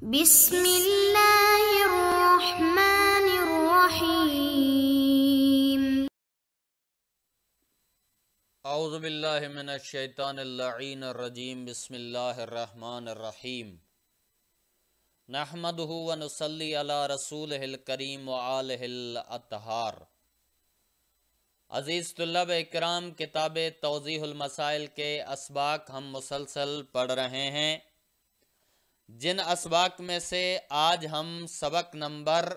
بسم اللہ الرحمن الرحیم۔ اعوذ باللہ من الشیطان اللعین الرجیم۔ بسم اللہ الرحمن الرحیم۔ نحمدہ ونصلی علی رسولہ الکریم وآلہ الاطہار۔ عزیز طلاب اکرام، کتاب توضیح المسائل کے اسباق ہم مسلسل پڑھ رہے ہیں، جن اسباق میں سے آج ہم سبق نمبر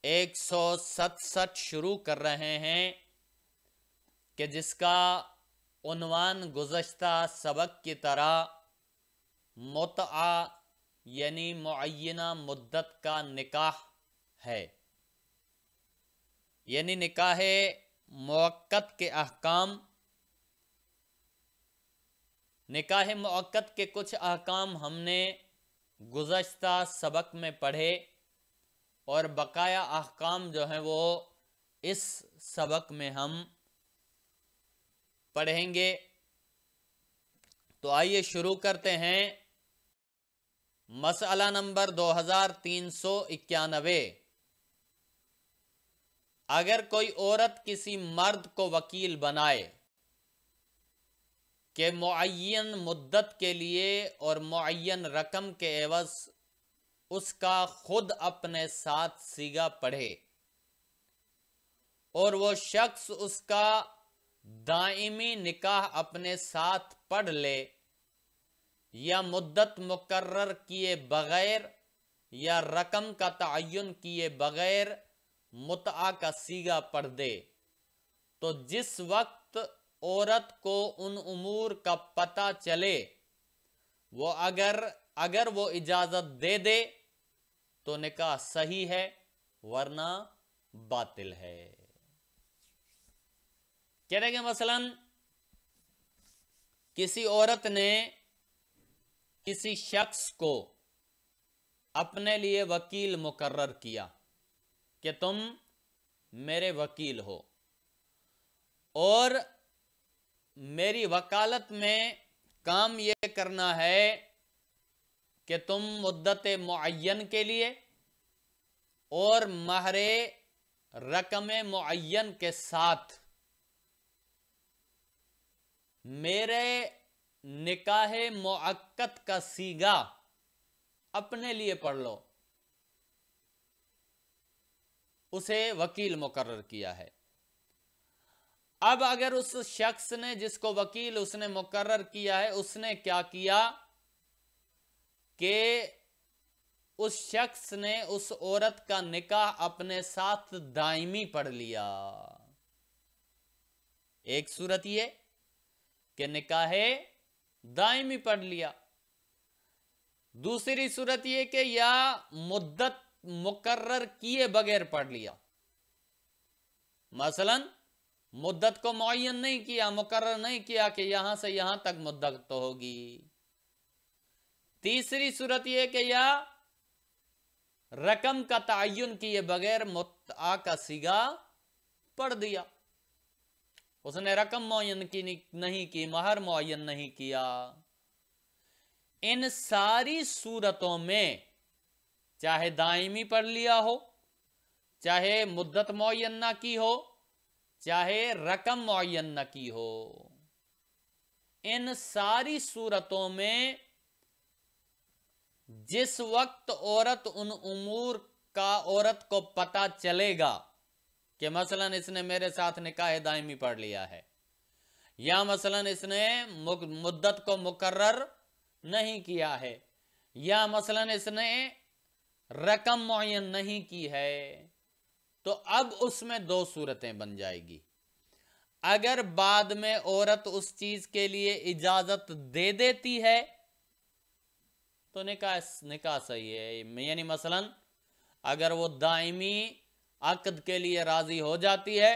167 شروع کر رہے ہیں کہ جس کا عنوان گزشتہ سبق کی طرح متعہ یعنی معینہ مدت کا نکاح ہے، یعنی نکاح موقت کے احکام۔ نکاح موقت کے کچھ احکام ہم نے گزشتہ سبق میں پڑھے اور بقایا احکام جو ہیں وہ اس سبق میں ہم پڑھیں گے۔ تو آئیے شروع کرتے ہیں۔ مسئلہ نمبر 2391۔ اگر کوئی عورت کسی مرد کو وکیل بنائے کہ معین مدت کے لیے اور معین رقم کے عوض اس کا خود اپنے ساتھ صیغہ پڑھے اور وہ شخص اس کا دائمی نکاح اپنے ساتھ پڑھ لے یا مدت مقرر کیے بغیر یا رقم کا تعین کیے بغیر متعہ کا صیغہ پڑھ دے، تو جس وقت عورت کو ان امور کا پتہ چلے وہ اگر وہ اجازت دے دے تو نکاح صحیح ہے ورنہ باطل ہے۔ کہہ رہے کہ مثلا کسی عورت نے کسی شخص کو اپنے لیے وکیل مقرر کیا کہ تم میرے وکیل ہو اور میری وکالت میں کام یہ کرنا ہے کہ تم مدت معین کے لیے اور مہر رقم معین کے ساتھ میرے نکاح موقت کا صیغہ اپنے لیے پڑھ لو۔ اسے وکیل مقرر کیا ہے۔ اب اگر اس شخص نے جس کو وکیل اس نے مقرر کیا ہے اس نے کیا کیا کہ اس شخص نے اس عورت کا نکاح اپنے ساتھ دائمی پڑھ لیا۔ ایک صورت یہ کہ نکاح دائمی پڑھ لیا، دوسری صورت یہ کہ یا مدت مقرر کیے بغیر پڑھ لیا، مثلا مدت کو معین نہیں کیا، مقرر نہیں کیا کہ یہاں سے یہاں تک مدت تو ہوگی۔ تیسری صورت یہ کہ یا رقم کا تعین کیے بغیر متعہ کا صیغہ پڑھ دیا، اس نے رقم معین کی نہیں کی، مہر معین نہیں کیا۔ ان ساری صورتوں میں چاہے دائمی پڑھ لیا ہو، چاہے مدت معین نہ کی ہو، چاہے رقم معین نہ کی ہو، ان ساری صورتوں میں جس وقت عورت ان امور کا عورت کو پتہ چلے گا کہ مثلا اس نے میرے ساتھ نکاح دائمی پڑھ لیا ہے، یا مثلا اس نے مدت کو مقرر نہیں کیا ہے، یا مثلا اس نے رقم معین نہیں کی ہے، تو اب اس میں دو صورتیں بن جائے گی۔ اگر بعد میں عورت اس چیز کے لیے اجازت دے دیتی ہے تو نکاح صحیح ہے، یعنی مثلا اگر وہ دائمی عقد کے لیے راضی ہو جاتی ہے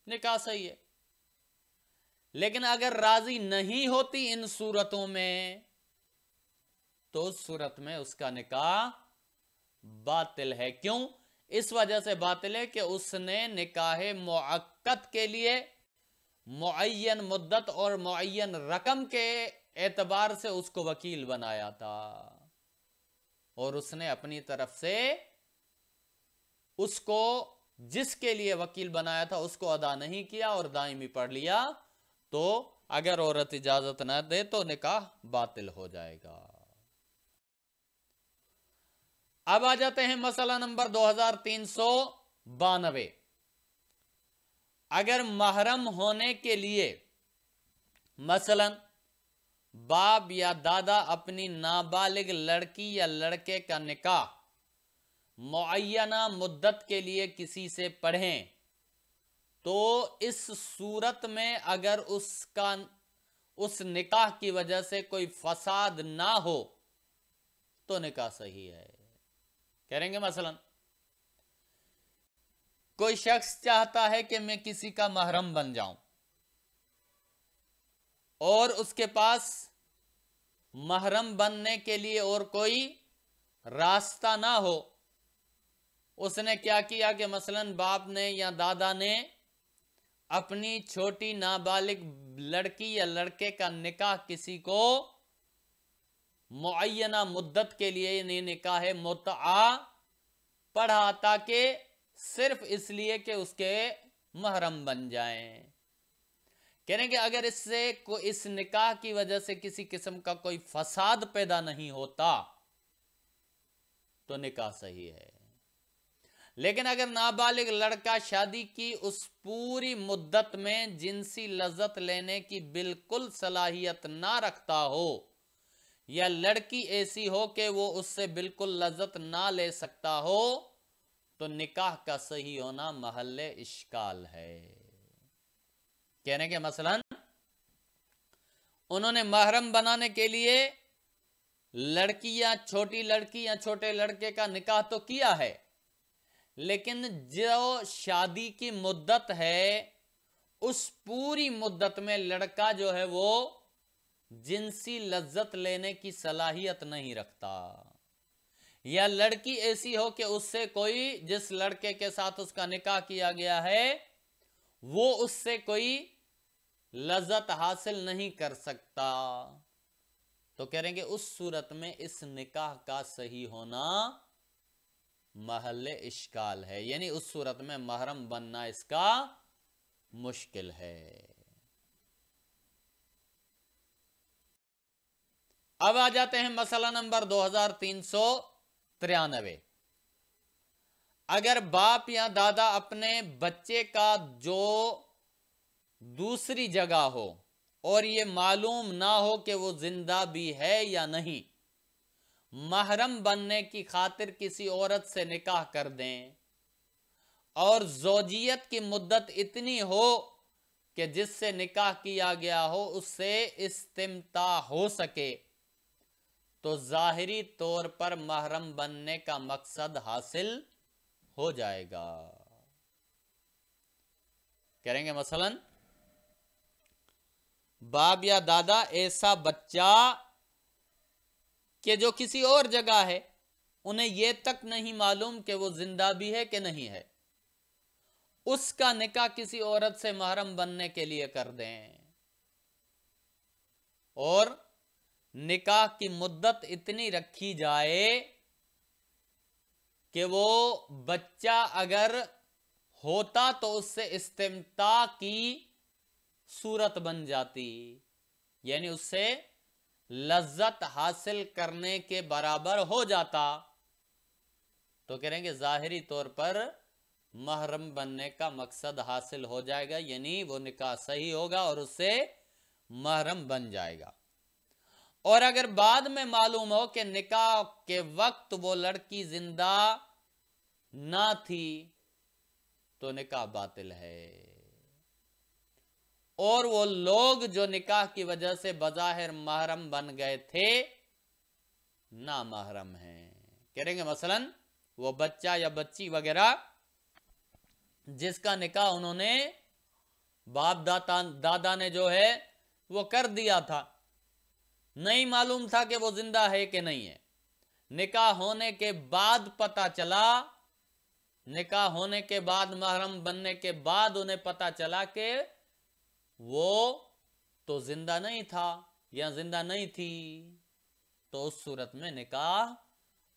نکاح صحیح ہے، لیکن اگر راضی نہیں ہوتی ان صورتوں میں تو اس صورت میں اس کا نکاح باطل ہے۔ کیوں؟ اس وجہ سے باطل ہے کہ اس نے نکاح موقت کے لیے معین مدت اور معین رقم کے اعتبار سے اس کو وکیل بنایا تھا۔ और उसने अपनी तरफ से उसको जिसके लिए वकील बनाया था उसको अदा नहीं किया और दायमी पढ़ लिया, तो अगर औरत इजाजत न दे तो निकाह बातिल हो जाएगा। अब आ जाते हैं मसला नंबर 2392। अगर महरम होने के लिए मसलन बाप या दादा अपनी नाबालिग लड़की या लड़के का निकाह मुअय्यना मुद्दत के लिए किसी से पढ़ें, तो इस सूरत में अगर उस निकाह की वजह से कोई फसाद ना हो तो निकाह सही है। करेंगे मसलन कोई शख्स चाहता है कि मैं किसी का महरम बन जाऊं और उसके पास महरम बनने के लिए और कोई रास्ता ना हो। उसने क्या किया कि मसलन बाप ने या दादा ने अपनी छोटी नाबालिग लड़की या लड़के का निकाह किसी को मुअय्यना मुद्दत के लिए यानी निकाह मुतआ पढ़ा ताकि सिर्फ इसलिए कि उसके महरम बन जाएं। कहेंगे अगर इससे इस निकाह की वजह से किसी किस्म का कोई फसाद पैदा नहीं होता तो निकाह सही है। लेकिन अगर नाबालिग लड़का शादी की उस पूरी मुद्दत में जिनसी लज्जत लेने की बिल्कुल सलाहियत ना रखता हो या लड़की ऐसी हो कि वो उससे बिल्कुल लज्जत ना ले सकता हो तो निकाह का सही होना महल्ले इश्काल है। कहने के मसलन उन्होंने महरम बनाने के लिए छोटी लड़की या छोटे लड़के का निकाह तो किया है, लेकिन जो शादी की मुद्दत है उस पूरी मुद्दत में लड़का जो है वो जिनसी लज्जत लेने की सलाहियत नहीं रखता, या लड़की ऐसी हो कि उससे कोई जिस लड़के के साथ उसका निकाह किया गया है वो उससे कोई लज्जत हासिल नहीं कर सकता, तो कहेंगे उस सूरत में इस निकाह का सही होना महल्ले इश्काल है, यानी उस सूरत में महरम बनना इसका मुश्किल है। अब आ जाते हैं मसला नंबर 2393। अगर बाप या दादा अपने बच्चे का जो दूसरी जगह हो और ये मालूम ना हो कि वो जिंदा भी है या नहीं, महरम बनने की खातिर किसी औरत से निकाह कर दें और ज़ौजियत की मुद्दत इतनी हो कि जिससे निकाह किया गया हो उससे इस्तिमता हो सके, तो ज़ाहिरी तौर पर महरम बनने का मकसद हासिल हो जाएगा। करेंगे मसलन बाप या दादा ऐसा बच्चा कि जो किसी और जगह है, उन्हें यह तक नहीं मालूम कि वो जिंदा भी है कि नहीं है, उसका निकाह किसी औरत से महरम बनने के लिए कर दें और निकाह की मुद्दत इतनी रखी जाए कि वो बच्चा अगर होता तो उससे इस्तिमता की सूरत बन जाती, यानी उससे लज्जत हासिल करने के बराबर हो जाता, तो कहेंगे जाहिरी तौर पर महरम बनने का मकसद हासिल हो जाएगा, यानी वो निकाह सही होगा और उससे महरम बन जाएगा। और अगर बाद में मालूम हो कि निकाह के वक्त वो लड़की जिंदा ना थी तो निकाह बातिल है, और वो लोग जो निकाह की वजह से बज़ाहिर महरम बन गए थे ना महरम हैं। कहेंगे मसलन वो बच्चा या बच्ची वगैरह जिसका निकाह उन्होंने बाप दादा ने जो है वो कर दिया था, नहीं मालूम था कि वो जिंदा है कि नहीं है, निकाह होने के बाद पता चला, निकाह होने के बाद महरम बनने के बाद उन्हें पता चला कि वो तो जिंदा नहीं था या जिंदा नहीं थी, तो उस सूरत में निकाह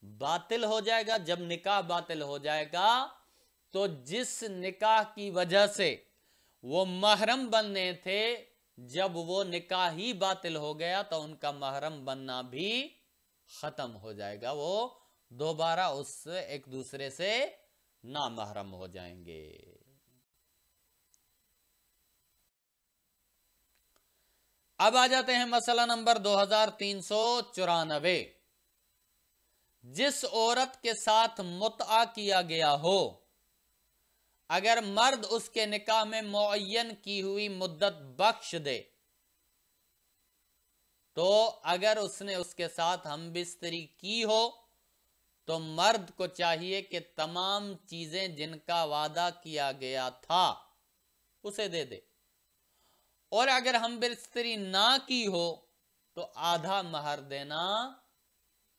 बातिल हो जाएगा। जब निकाह बातिल हो जाएगा तो जिस निकाह की वजह से वो महरम बनने थे, जब वो निकाह ही बातिल हो गया तो उनका महरम बनना भी खत्म हो जाएगा, वो दोबारा उससे एक दूसरे से ना महरम हो जाएंगे। अब आ जाते हैं मसला नंबर 2394। जिस औरत के साथ मुतआ किया गया हो, अगर मर्द उसके निकाह में मुअय्यन की हुई मुद्दत बख्श दे, तो अगर उसने उसके साथ हमबिस्तरी की हो तो मर्द को चाहिए कि तमाम चीजें जिनका वादा किया गया था उसे दे दे, और अगर हमबिस्तरी ना की हो तो आधा महर देना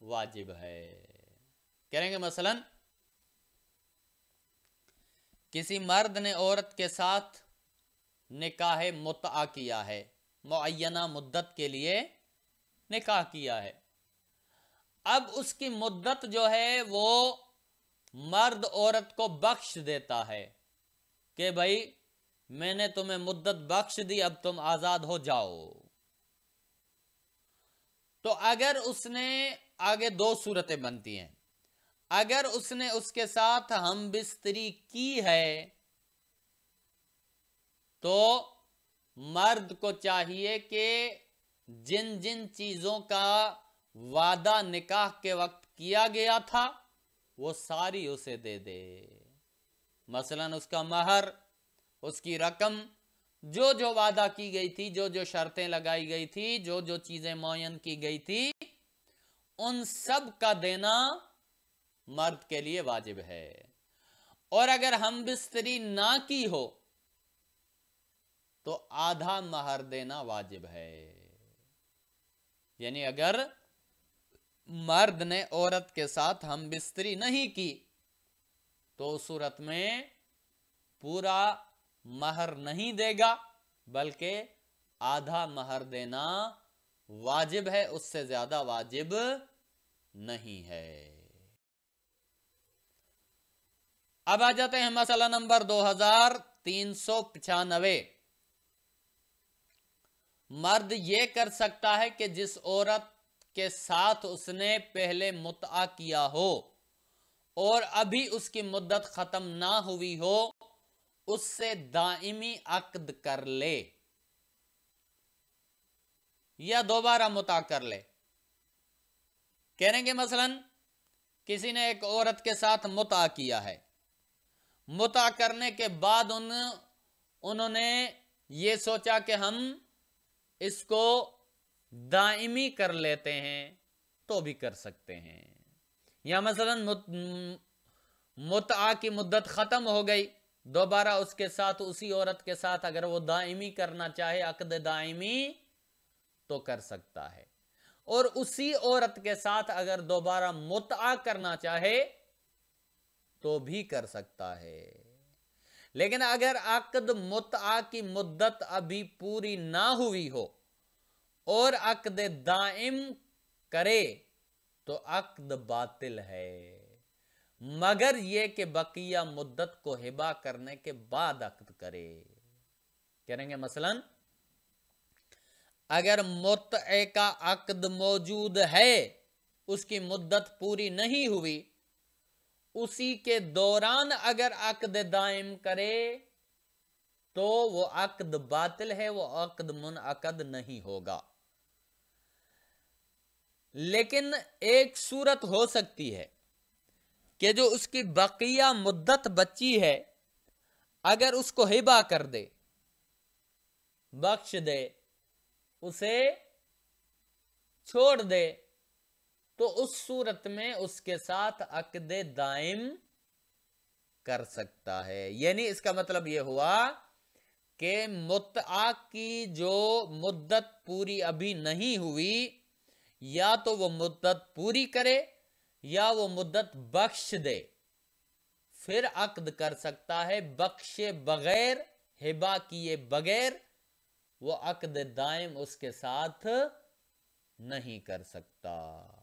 वाजिब है। करेंगे मसलन, किसी मर्द ने औरत के साथ निकाह मुतआ किया है, मुअय्यना मुद्दत के लिए निकाह किया है। अब उसकी मुद्दत जो है वो मर्द औरत को बख्श देता है कि भाई मैंने तुम्हें मुद्दत बख्श दी, अब तुम आजाद हो जाओ। तो अगर उसने, आगे दो सूरतें बनती हैं, अगर उसने उसके साथ हमबिस्तरी की है तो मर्द को चाहिए कि जिन जिन चीजों का वादा निकाह के वक्त किया गया था वो सारी उसे दे दे। मसलन उसका महर, उसकी रकम, जो जो वादा की गई थी, जो जो शर्तें लगाई गई थी, जो जो चीजें मुअय्यन की गई थी, उन सब का देना मर्द के लिए वाजिब है। और अगर हमबिस्तरी ना की हो तो आधा महर देना वाजिब है। यानी अगर मर्द ने औरत के साथ हमबिस्तरी नहीं की तो उस सूरत में पूरा महर नहीं देगा, बल्कि आधा महर देना वाजिब है, उससे ज्यादा वाजिब नहीं है। अब आ जाते हैं मसला नंबर 2395। मर्द ये कर सकता है कि जिस औरत के साथ उसने पहले मुतआ किया हो और अभी उसकी मुद्दत खत्म ना हुई हो, उससे दाइमी अक्द कर ले या दोबारा मुतआ कर ले। कहेंगे मसलन किसी ने एक औरत के साथ मुतआ किया है, मुतआ करने के बाद उन्होंने ये सोचा कि हम इसको दाइमी कर लेते हैं, तो भी कर सकते हैं। या मसलन मुतआ की मुद्दत खत्म हो गई, दोबारा उसके साथ, उसी औरत के साथ अगर वो दाइमी करना चाहे, अक्द दाइमी, तो कर सकता है। और उसी औरत के साथ अगर दोबारा मुतआ करना चाहे तो भी कर सकता है। लेकिन अगर अक्द मुतआ की मुद्दत अभी पूरी ना हुई हो और अक्द दाइम करे तो अक्द बातिल है, मगर यह कि बकिया मुद्दत को हिबा करने के बाद अक्द करे। कहेंगे मसलन अगर मुतए का अक्द मौजूद है, उसकी मुद्दत पूरी नहीं हुई, उसी के दौरान अगर अक्द दाइम करे तो वो अक्द बातिल है, वो अक्द मुनअकद नहीं होगा। लेकिन एक सूरत हो सकती है कि जो उसकी बकिया मुद्दत बची है, अगर उसको हिबा कर दे, बख्श दे, उसे छोड़ दे, तो उस सूरत में उसके साथ अक्द दाइम कर सकता है। यानी इसका मतलब यह हुआ कि मुतआ की जो मुद्दत पूरी अभी नहीं हुई, या तो वो मुद्दत पूरी करे या वो मुद्दत बख्श दे, फिर अक्द कर सकता है। बख्शे बगैर, हिबा किए बगैर वो अक्द दाइम उसके साथ नहीं कर सकता।